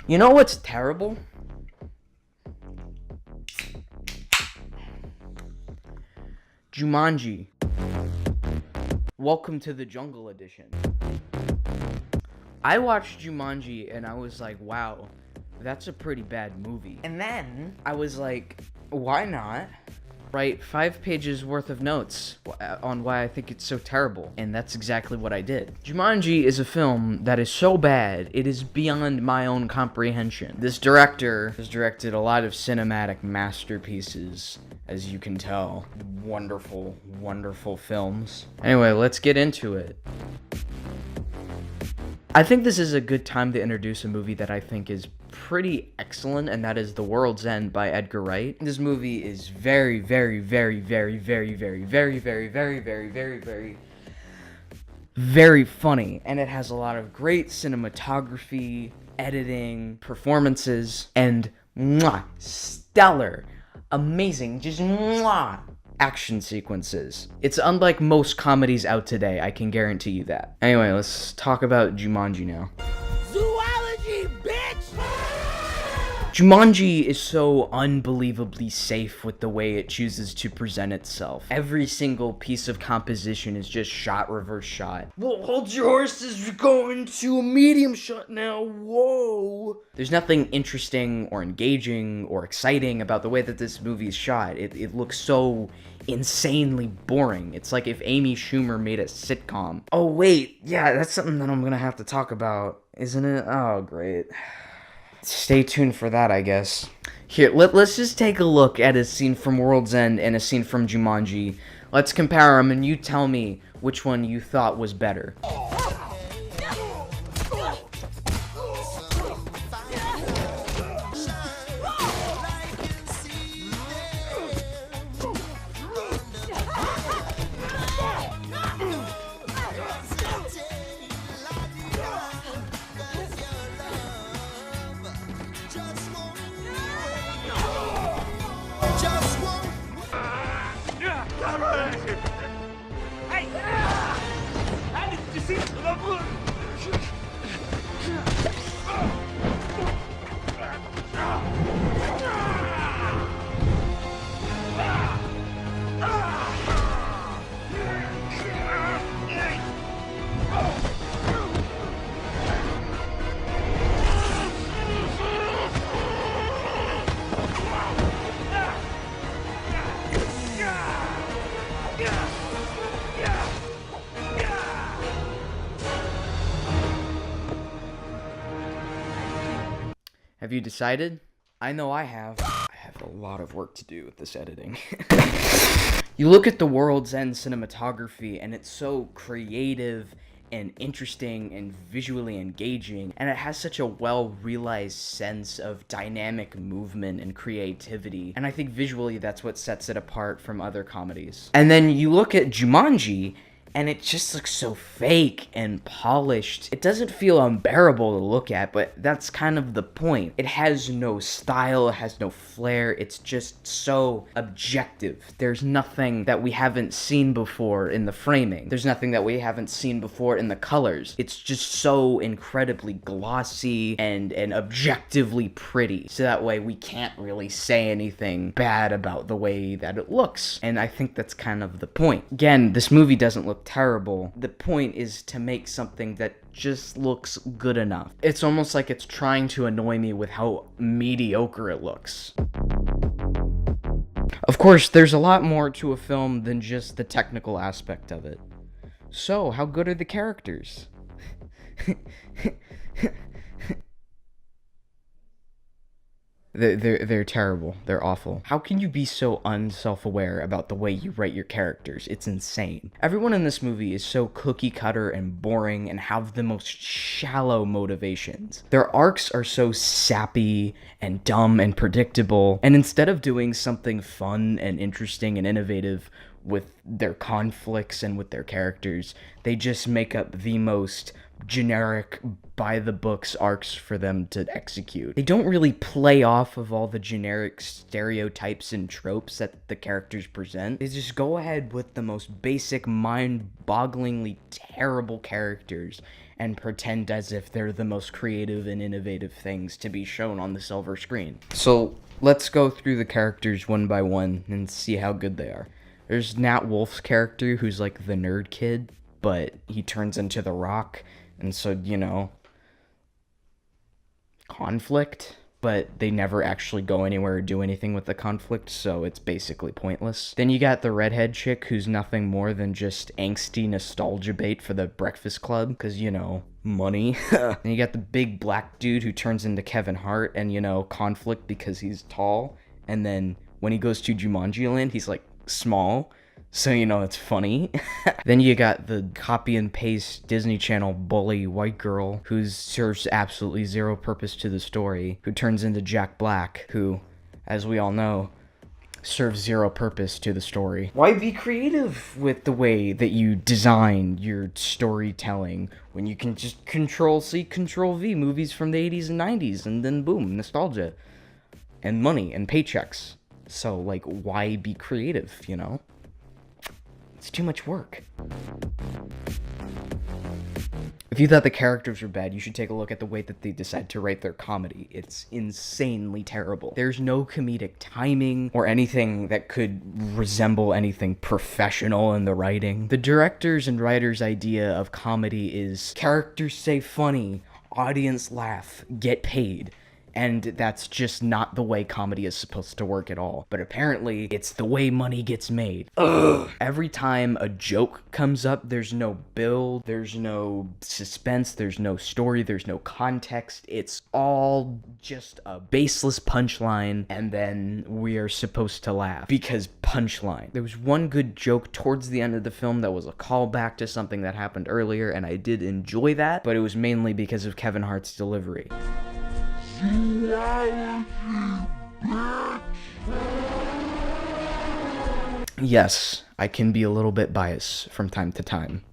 You know what's terrible? Jumanji. Welcome to the Jungle Edition. I watched Jumanji and I was like, wow, that's a pretty bad movie. And then I was like, why not write 5 pages worth of notes on why I think it's so terrible? And that's exactly what I did. Jumanji is a film that is so bad, it is beyond my own comprehension. This director has directed a lot of cinematic masterpieces, as you can tell. Wonderful, wonderful films. Anyway, let's get into it. I think this is a good time to introduce a movie that I think is pretty excellent, and that is The World's End by Edgar Wright. This movie is very, very, very, very, very, very, very, very, very, very, very, very, very funny, and it has a lot of great cinematography, editing, performances, and stellar, amazing, just action sequences. It's unlike most comedies out today, I can guarantee you that. Anyway, let's talk about Jumanji now. Zoology, bitch! Jumanji is so unbelievably safe with the way it chooses to present itself. Every single piece of composition is just shot, reverse shot. Well, hold your horses, we're going to a medium shot now, whoa! There's nothing interesting or engaging or exciting about the way that this movie is shot. It looks so insanely boring. It's like if Amy Schumer made a sitcom. Oh wait, yeah, that's something that I'm gonna have to talk about, isn't it? Oh, great. Stay tuned for that, I guess. Here, let's just take a look at a scene from World's End and a scene from Jumanji. Let's compare them, and you tell me which one you thought was better. Have you decided? I know I have. I have a lot of work to do with this editing. You look at The World's End cinematography, and it's so creative and interesting and visually engaging, and it has such a well-realized sense of dynamic movement and creativity, and I think visually that's what sets it apart from other comedies. And then you look at Jumanji, and it just looks so fake and polished. It doesn't feel unbearable to look at, but that's kind of the point. It has no style, it has no flair, it's just so objective. There's nothing that we haven't seen before in the framing. There's nothing that we haven't seen before in the colors. It's just so incredibly glossy and objectively pretty. So that way we can't really say anything bad about the way that it looks. And I think that's kind of the point. Again, this movie doesn't look terrible. The point is to make something that just looks good enough. It's almost like it's trying to annoy me with how mediocre it looks. Of course, there's a lot more to a film than just the technical aspect of it. So, how good are the characters? They're terrible. They're awful. How can you be so unself-aware about the way you write your characters? It's insane. Everyone in this movie is so cookie-cutter and boring and have the most shallow motivations. Their arcs are so sappy and dumb and predictable, and instead of doing something fun and interesting and innovative with their conflicts and with their characters, they just make up the most generic by-the-books arcs for them to execute. They don't really play off of all the generic stereotypes and tropes that the characters present. They just go ahead with the most basic, mind-bogglingly terrible characters and pretend as if they're the most creative and innovative things to be shown on the silver screen. So let's go through the characters one by one and see how good they are. There's Nat Wolff's character, who's like the nerd kid, but he turns into The Rock, and so, you know, conflict, but they never actually go anywhere or do anything with the conflict, so it's basically pointless. Then you got the redhead chick, who's nothing more than just angsty nostalgia bait for the Breakfast Club, because, you know, money. And you got the big black dude who turns into Kevin Hart, and, you know, conflict because he's tall, and then when he goes to Jumanji Land, he's, like, small, so, you know, it's funny. Then you got the copy and paste Disney Channel bully white girl who serves absolutely zero purpose to the story, who turns into Jack Black, who, as we all know, serves zero purpose to the story. Why be creative with the way that you design your storytelling when you can just Control-C, Control-V movies from the 80s and 90s, and then boom, nostalgia and money and paychecks. So, like, why be creative, you know? It's too much work. If you thought the characters were bad, you should take a look at the way that they decide to write their comedy. It's insanely terrible. There's no comedic timing or anything that could resemble anything professional in the writing. The directors and writers' idea of comedy is characters say funny, audience laugh, get paid. And that's just not the way comedy is supposed to work at all. But apparently, it's the way money gets made. Ugh. Every time a joke comes up, there's no build, there's no suspense, there's no story, there's no context. It's all just a baseless punchline, and then we are supposed to laugh because punchline. There was one good joke towards the end of the film that was a callback to something that happened earlier, and I did enjoy that, but it was mainly because of Kevin Hart's delivery. Yes, I can be a little bit biased from time to time.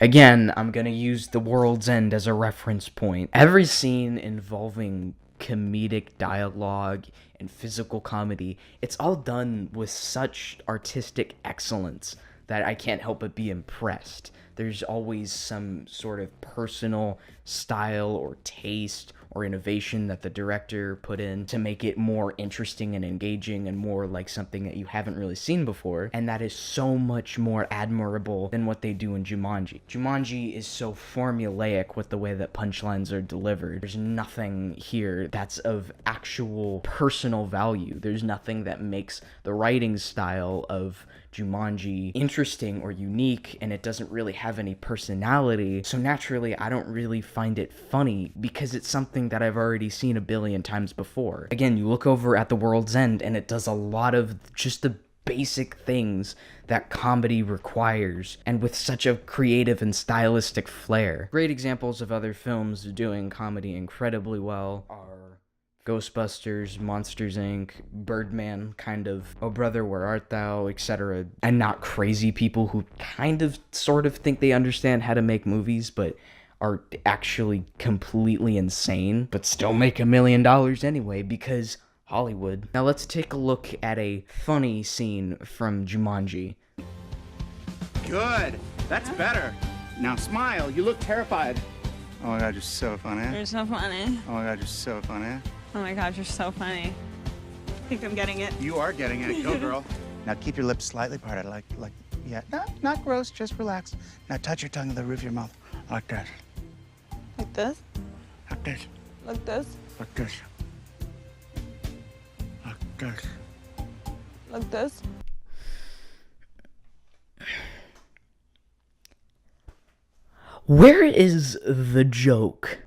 Again, I'm gonna use The World's End as a reference point. Every scene involving comedic dialogue and physical comedy, it's all done with such artistic excellence that I can't help but be impressed. There's always some sort of personal style or taste or innovation that the director put in to make it more interesting and engaging and more like something that you haven't really seen before. And that is so much more admirable than what they do in Jumanji. Jumanji is so formulaic with the way that punchlines are delivered. There's nothing here that's of actual personal value. There's nothing that makes the writing style of Jumanji interesting or unique, and it doesn't really have any personality, so naturally I don't really find it funny because it's something that I've already seen a billion times before. Again, you look over at The World's End and it does a lot of just the basic things that comedy requires, and with such a creative and stylistic flair. Great examples of other films doing comedy incredibly well are Ghostbusters, Monsters, Inc., Birdman, kind of, Oh Brother, Where Art Thou, etc. And not crazy people who kind of, sort of think they understand how to make movies, but are actually completely insane, but still make $1 million anyway, because Hollywood. Now let's take a look at a funny scene from Jumanji. Good. That's better. Now smile. You look terrified. Oh my God, you're so funny. You're so funny. Oh my God, you're so funny. Oh my gosh, you're so funny. I think I'm getting it. You are getting it. Go, girl. Now keep your lips slightly parted, like, yeah. No, not gross, just relax. Now touch your tongue to the roof of your mouth, like this. Like this? Like this. Like this? Like this. Like this. Like this? Where is the joke?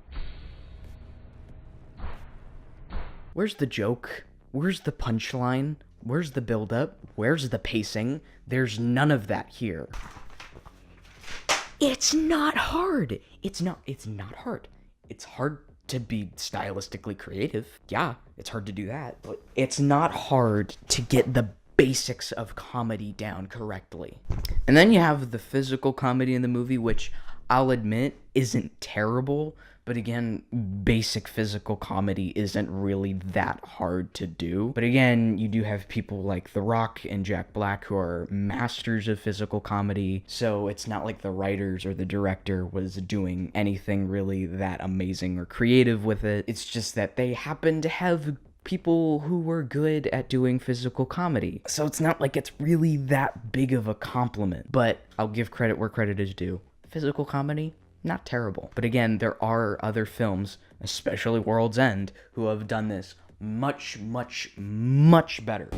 Where's the joke? Where's the punchline? Where's the build-up? Where's the pacing? There's none of that here. It's not hard. It's not hard. It's hard to be stylistically creative. Yeah, it's hard to do that, but it's not hard to get the basics of comedy down correctly. And then you have the physical comedy in the movie, which I'll admit, isn't terrible, but again, basic physical comedy isn't really that hard to do. But again, you do have people like The Rock and Jack Black who are masters of physical comedy, so it's not like the writers or the director was doing anything really that amazing or creative with it. It's just that they happen to have people who were good at doing physical comedy. So it's not like it's really that big of a compliment, but I'll give credit where credit is due. Physical comedy, not terrible. But again, there are other films, especially World's End, who have done this much, much, much better.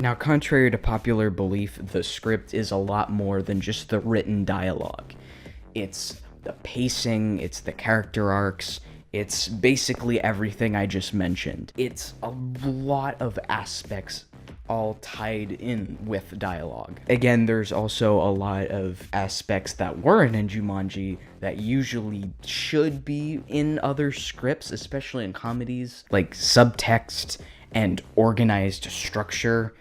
Now, contrary to popular belief, the script is a lot more than just the written dialogue. It's the pacing, it's the character arcs, it's basically everything I just mentioned. It's a lot of aspects all tied in with dialogue. Again, there's also a lot of aspects that weren't in Jumanji that usually should be in other scripts, especially in comedies, like subtext and organized structure,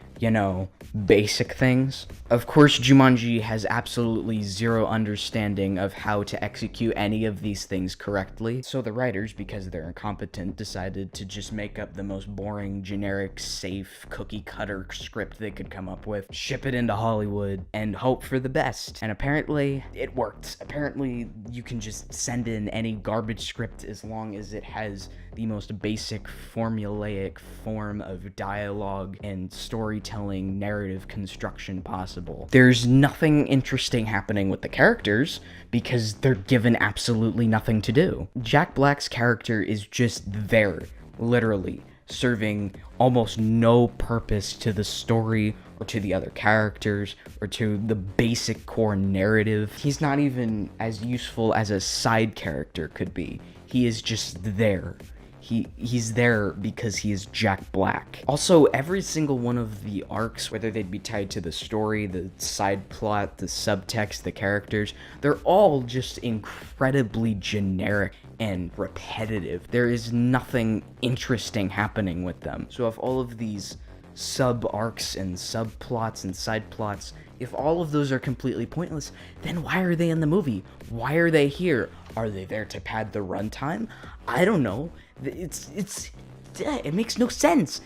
basic things. Of course, Jumanji has absolutely zero understanding of how to execute any of these things correctly. So the writers, because they're incompetent, decided to just make up the most boring, generic, safe, cookie-cutter script they could come up with, ship it into Hollywood, and hope for the best. And apparently, it worked. Apparently, you can just send in any garbage script as long as it has the most basic formulaic form of dialogue and storytelling narrative construction possible. There's nothing interesting happening with the characters because they're given absolutely nothing to do. Jack Black's character is just there, literally, serving almost no purpose to the story or to the other characters or to the basic core narrative. He's not even as useful as a side character could be. He is just there. He's there because he is Jack Black. Also, every single one of the arcs, whether they'd be tied to the story, the side plot, the subtext, the characters, they're all just incredibly generic and repetitive. There is nothing interesting happening with them. So if all of these sub-arcs and subplots and side plots, if all of those are completely pointless, then why are they in the movie? Why are they here? Are they there to pad the runtime? I don't know. It makes no sense.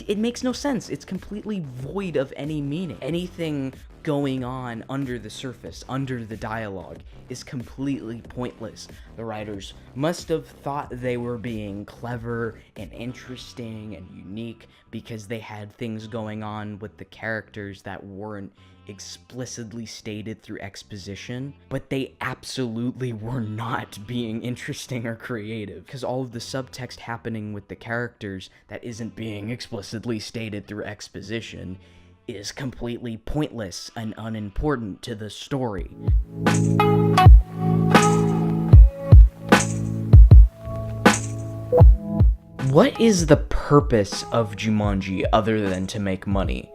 It makes no sense. It's completely void of any meaning. Anything going on under the surface, under the dialogue, is completely pointless. The writers must have thought they were being clever and interesting and unique because they had things going on with the characters that weren't explicitly stated through exposition, but they absolutely were not being interesting or creative, because all of the subtext happening with the characters that isn't being explicitly stated through exposition is completely pointless and unimportant to the story. What is the purpose of Jumanji other than to make money?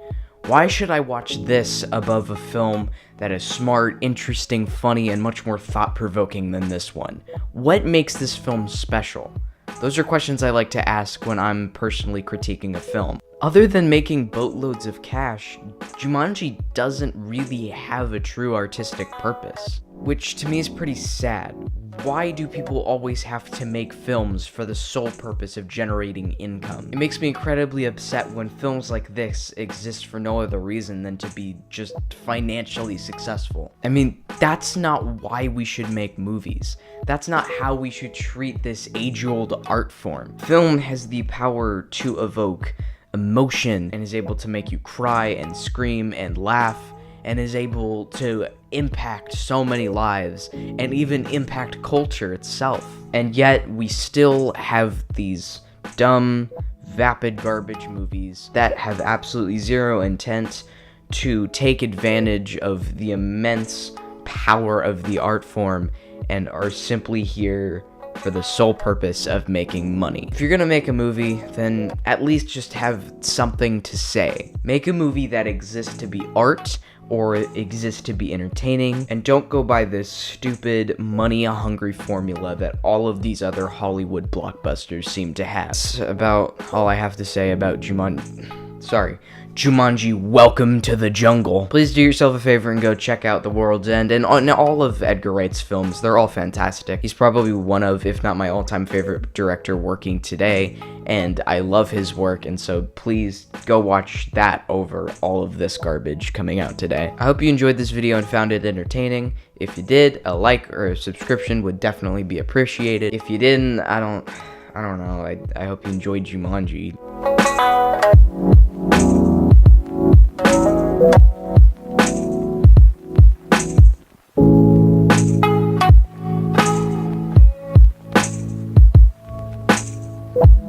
Why should I watch this above a film that is smart, interesting, funny, and much more thought-provoking than this one? What makes this film special? Those are questions I like to ask when I'm personally critiquing a film. Other than making boatloads of cash, Jumanji doesn't really have a true artistic purpose, which to me is pretty sad. Why do people always have to make films for the sole purpose of generating income? It makes me incredibly upset when films like this exist for no other reason than to be just financially successful. I mean, that's not why we should make movies. That's not how we should treat this age-old art form. Film has the power to evoke emotion and is able to make you cry and scream and laugh, and is able to impact so many lives and even impact culture itself. And yet we still have these dumb, vapid garbage movies that have absolutely zero intent to take advantage of the immense power of the art form and are simply here for the sole purpose of making money. If you're gonna make a movie, then at least just have something to say. Make a movie that exists to be art or exists to be entertaining, and don't go by this stupid, money-hungry formula that all of these other Hollywood blockbusters seem to have. That's about all I have to say about Jumanji. Jumanji, Welcome to the Jungle. Please do yourself a favor and go check out The World's End and all of Edgar Wright's films. They're all fantastic. He's probably one of, if not my all-time favorite director working today, and I love his work, and so please go watch that over all of this garbage coming out today. I hope you enjoyed this video and found it entertaining. If you did, a like or a subscription would definitely be appreciated. If you didn't, I don't know. I hope you enjoyed Jumanji. You